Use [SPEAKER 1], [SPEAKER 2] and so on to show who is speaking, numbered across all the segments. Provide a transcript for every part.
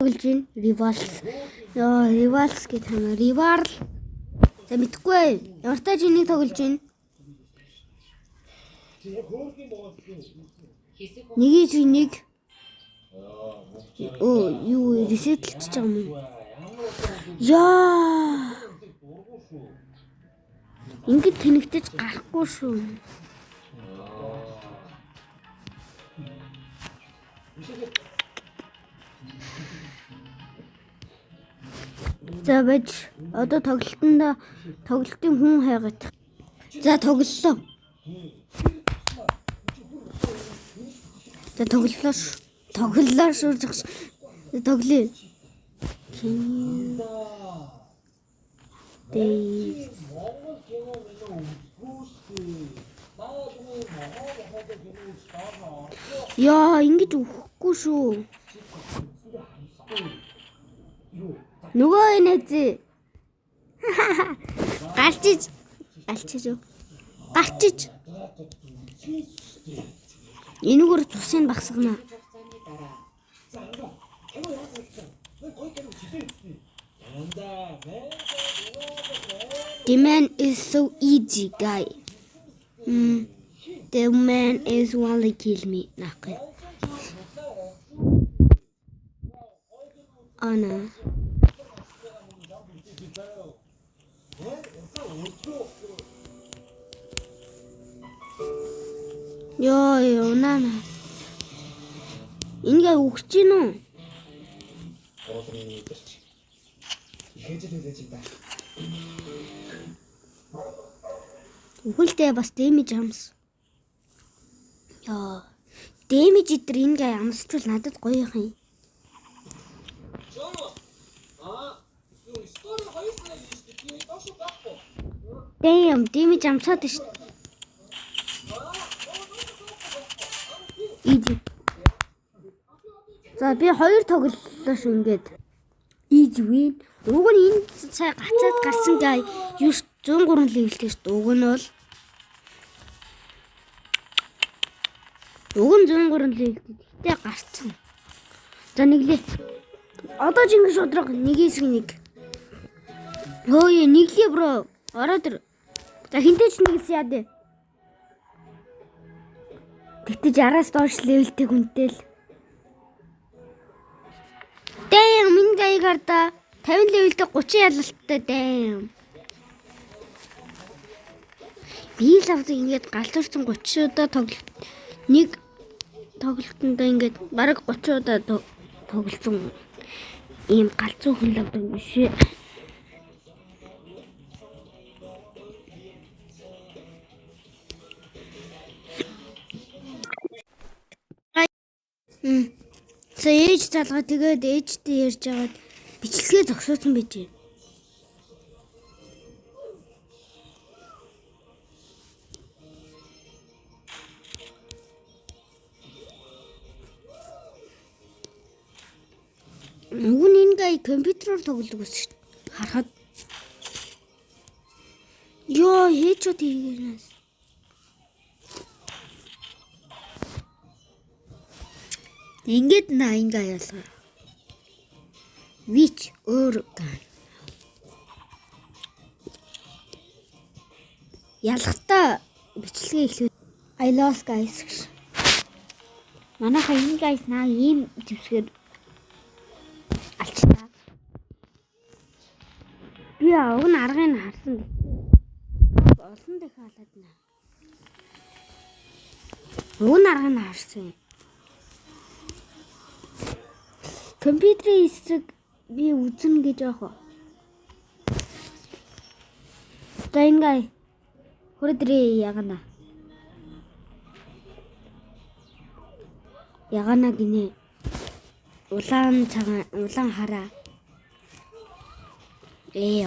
[SPEAKER 1] тоглож байна. Rivals. Яа, Rivals гэх юм. Rival. За мэдгүй. Ямар тач энийг тоглож байна. Нэг. Оо, юу reset-лж байгаа юм. Яа. Ингээд тэнэгтэж гарахгүй шүү. За байж одоо тоглолтын хүн хайгаад. За тоглолоо. За тоглолоо шүү. Тоглоё. Яа, ингэж өгөхгүй шүү. Нөгөө энэзээ. Гарчиж. Энэгээр цусыг багсгана. The man is so easy guy. The man is want to kill me. Nakay. Ana. Yo, nana. Ингээ өгч гин үү? Үхэлтэй бас damage амс. Яа. Damage идэр ингээ амсчвал надад гоё юм. Damage амсаад шүү. Easy. За би 2 тоглолоо шүү ингээд. Easy win. Уг нь энэ сая гацаад гарсан гай 103 левелтэй шүү. Уг нь бол 103 левелтэй гэхдээ гарсан. За нэглээ. Одоо Чингис шудраг нэг хэсэг нэг. Хөөе нэглээ бро. Ороод ир. За хинтэй ч нэгс яа дээ. Тэгтээ 60-аас доош левелтэй хүнтэй л. Дэм минь гайгарда 50 левелтэй 30 ялалттай дэм. Би л авдаг ингээд галзуурсан 30 удаа тоглолт. Нэг тоглолтондоо ингээд бараг 30 удаа тоглолцсон. Ийм галзуу хүн л авдаг биш ээ. За ээж залгаа тэгээд ээжтэй ярьж агаад бичлэгээ зогсоосон байжээ. Уг нь энэ гай компьютероор тоглодог ус шүү. Харахад ёо хээчүүд хийгээс. Ингээд наинга ялгаа. Вич өөр ган. Ялгахтаа бичлэгээ эхлэв. I lost guys. Манайха энэ guys наа ийм зэвсгээр алчнаа. Би уг нь аргыг харсан. Олон дахиалаад наа. Уг нь аргыг харсан. Компьютерийн эсрэг би үзэн гэж яах вэ? За ингээ хөрөдрөө ягана. Ягана гинэ. Улаан хараа.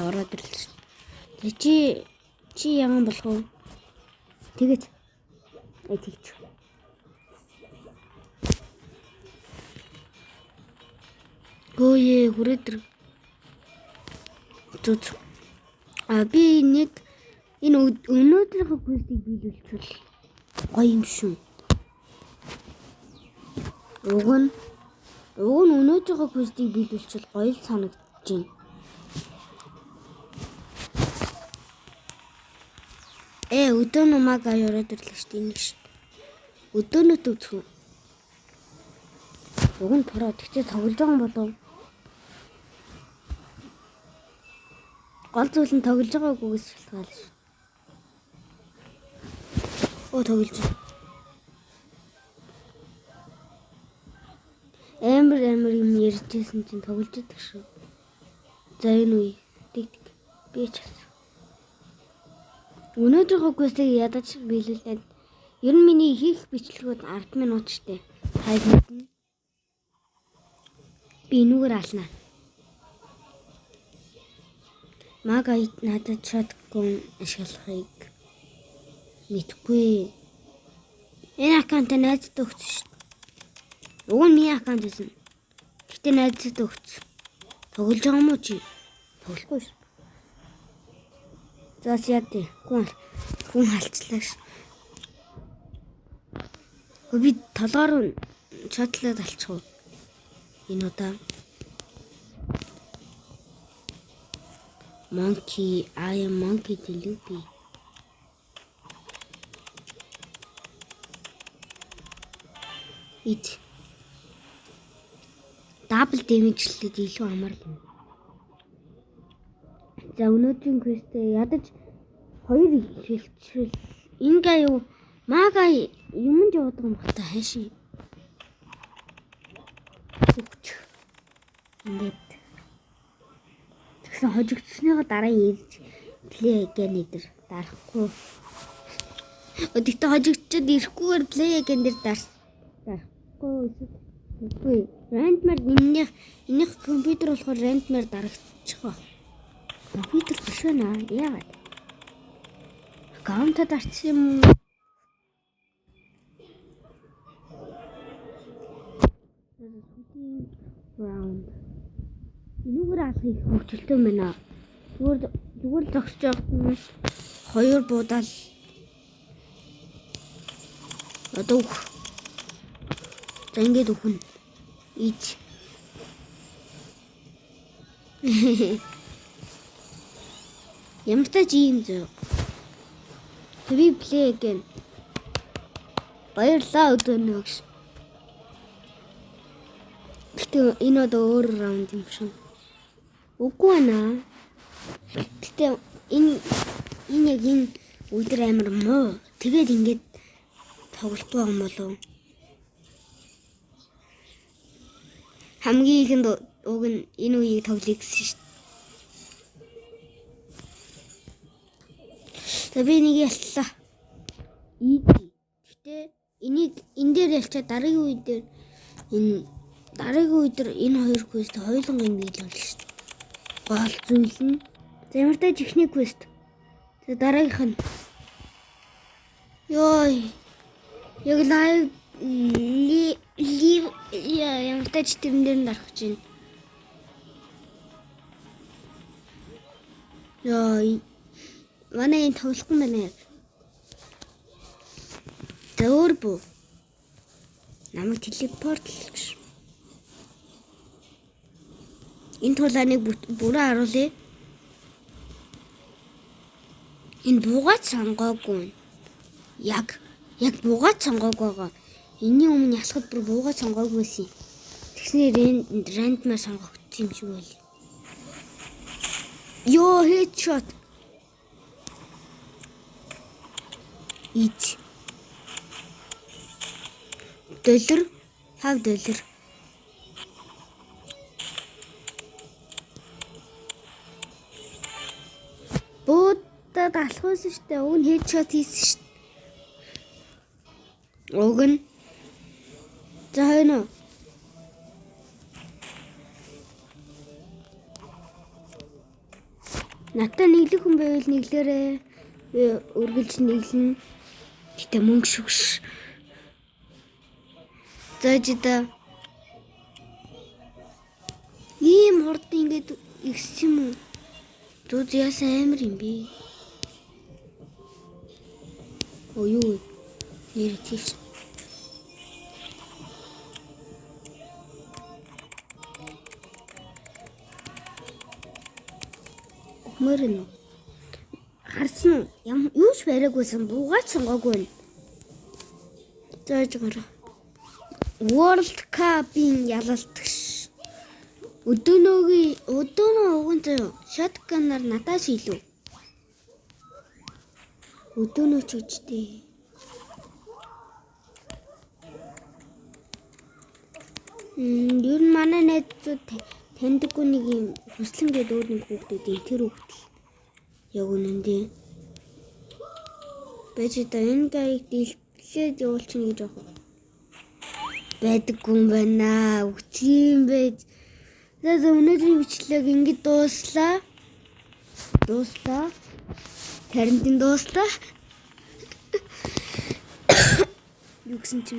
[SPEAKER 1] Ороод ирлээ. Чи яган болох уу? Тэгэж. Тэгж. Гөөе хүрээдэр. Зүз. Би нэг энэ өнөөдрийнхөө квестийг биелүүлчихвэл гоё юм шүү. Уг нь Уг нь өнөөдрийнхөө квестийг биелүүлчихэл гоё л санагдаж байна. Өдөөнөө мага яваад ирлээ шүү дээ. Энийг шүү. Өдөөнөд үзэх. Уг нь тураа тэгтээ тоглож байгаа юм болов. Гол зүйл нь тоглож байгаагүйгээс шалтгаалж шүү. Тоглож байна. Амар юм ярьжсэн чинь тоглож байдаг шүү. За энэ үе тэг би ч бас. Өнөөдрийнхөө квестийг ядаж биелүүлээд ер нь миний хийх бичлэгүүд 10 минут штэ. Хайд мэднэ. Би нүгээр ална. Мага надад шатгон ашиглахыг мэдгүй. Энэ аккаунт найзад өгсөн шүү. Уг нь миний аккаунт гэсэн. Гэтэ найзад өгсөн. Тоглож байгаа юм уу чи? Тоглохгүй шүү. За яа хүн халчлаа ш. Би толгоор шатлаад алчих уу? Энэ удаа. Monkey, I am monkey Luffy. Ит. Дабл дэмэжлээд илүү амар л юм. За өнөөдрийн квестээ ядаж 2 хэлчихвэл энэ гаяа мага юмд яваад байгаа юм бата хайшин. Ингээд тэгсэн хожигдсныхаа дараа ирж плей гэн дээр дарахгүй. Өдөртөө хожигдчихэд ирэхгүйгээр плей гэн дээр дарахгүй. Үгүй рандмаар энийх компьютер болохоор рандмаар дарагдчих ба. Компьютер биш байна. Яагаад? Аккаунтад арчсан юм. Round. Энэгээр алхах хөвчлөлтөө байна. Зүгээр зогсож байгаа юм. 2 буудаал. Одоо за ингэж өгнө. Ич. Ямартай чи юм зөө. Би плей гэн. Баярлалаа өдөөнөөш. Гэтэ энэ одоо өөр раунд юм шиг. Үгүй наа. Гэтэ энэ яг энэ өдөр амар муу. Тэгээд ингэж тоглолт байгаа юм болов. Хамгийн ихэнд уг нь энэ үеийг тоглоё гэсэн шүү дээ. За би нэг яллаа. Гэтэ энийг энэ дээр ялчаа дараагийн үе дээр энэ хоёр квест хоёулангийн биелүүлнэ шүү дээ. Гол зүйл нь за ямартай техник квест. За дараагийнх нь ёй яг лайв ямартай ч тэрэн дээр нь дарах гэж байна. Ёй манай энэ тоглохгүй байна яг. Дөр бүү. Намайг телепортлж. Энэ тулааныг бүрээ харуулъя. Энэ буугаад сонгоогүй. Яг буугаад сонгоогүй байгаа. Энийн өмнө ялахад бүр буугаад сонгоогүй байсан. Тэгснээр рандмаар сонгогдсон юм шиг байл. Ёо headshot. Ич. $5. Буудад алхуулсан шүү дээ. Уг нь headshot хийсэн шүү дээ. Уг нь за хайна. Натаа нэглэх хүн байвал нэглээрээ. Би үргэлж нэглэнэ. Гэтэ мөнгө шүгш. Зажида. Ийм хурд ингэж игс юм уу? Зүз яасан амар юм бэ? Юу нэр тийш. Мөрөн. Харсан уу? Юуш бариагүйсэн буугаад сонгоогүй байна. Зааж гараа. World Cup-ийн ялалтагш. Өдөөнөө уган заяа. Shotgun-аар надаас илүү. Өдөөнөө ч үжтэй. Ер нь манай найзууд таньдаггүй нэг юм хүслэн гэдэг өөр нэг хүүхдүүдийн тэр хүүхд яг үнэндээ байж та энэ гайг дэлхийд явуулчихна гэж байгаа. Байдаггүй юм байна. Үчим байж. За өнөөдрийн бичлэг ингэж дууслаа. Таринтын дууслаа. Юу гэсэн чи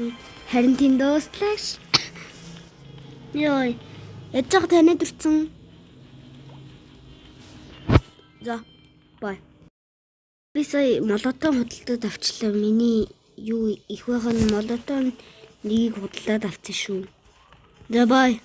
[SPEAKER 1] харин тийм дууслаа. Йой. Ячааг танид ирсэн. За. Бай. Би сая молотон худалдаад авчлаа. Миний юу их байгаа нь молотон нэгийг худалдаад авсан шүү. За бай.